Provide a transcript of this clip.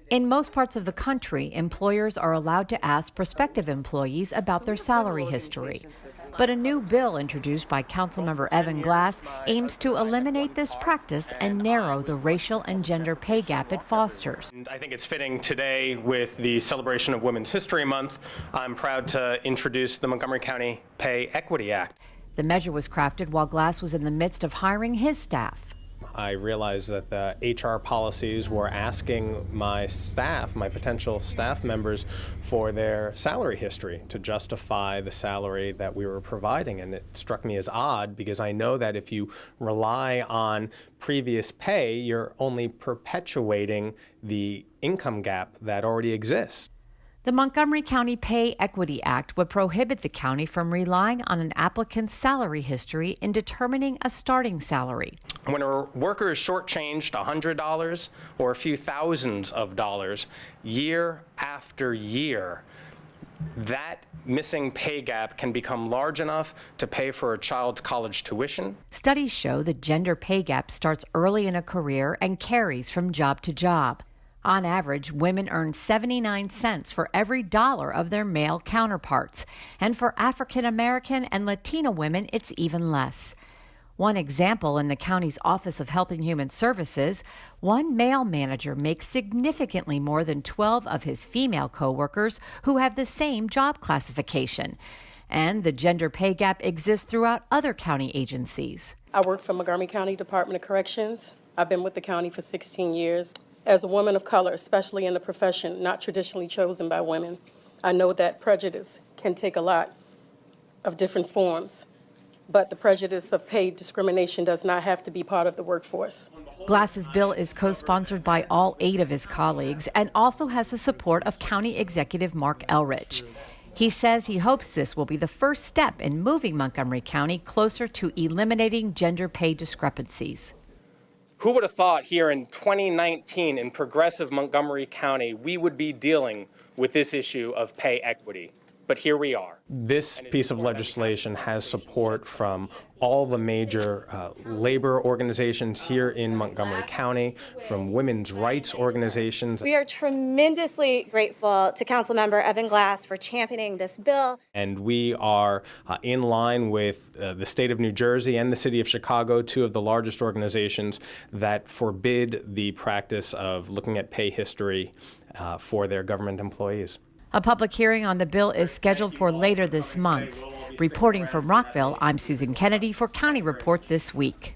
In most parts of the country, employers are allowed to ask prospective employees about their salary history. But a new bill introduced by Councilmember Evan Glass aims to eliminate this practice and narrow the racial and gender pay gap it fosters. I think it's fitting today with the celebration of Women's History Month. I'm proud to introduce the Montgomery County Pay Equity Act. The measure was crafted while Glass was in the midst of hiring his staff. I realized that the HR policies were asking my staff, my potential staff members, for their salary history to justify the salary that we were providing. And it struck me as odd because I know that if you rely on previous pay, you're only perpetuating the income gap that already exists. The Montgomery County Pay Equity Act would prohibit the county from relying on an applicant's salary history in determining a starting salary. When a worker is shortchanged $100 or a few thousands of dollars year after year, that missing pay gap can become large enough to pay for a child's college tuition. Studies show the gender pay gap starts early in a career and carries from job to job. On average, women earn 79 cents for every dollar of their male counterparts, and for African American and Latino women, it's even less. One example in the county's Office of Health and Human Services, one male manager makes significantly more than 12 of his female coworkers who have the same job classification. And the gender pay gap exists throughout other county agencies. I work for Montgomery County Department of Corrections. I've been with the county for 16 years. As a woman of color, especially in a profession not traditionally chosen by women, I know that prejudice can take a lot of different forms, but the prejudice of pay discrimination does not have to be part of the workforce. Glass's bill is co-sponsored by all 8 of his colleagues and also has the support of County Executive Mark Elrich. He says he hopes this will be the first step in moving Montgomery County closer to eliminating gender pay discrepancies. Who would have thought here in 2019 in progressive Montgomery County we would be dealing with this issue of pay equity? But here we are. This piece of legislation has support from all the major labor organizations here in Montgomery County, from women's rights organizations. We are tremendously grateful to Councilmember Evan Glass for championing this bill. And we are in line with the state of New Jersey and the city of Chicago, 2 of the largest organizations that forbid the practice of looking at pay history for their government employees. A public hearing on the bill is scheduled for later this month. Reporting from Rockville, I'm Susan Kennedy for County Report This Week.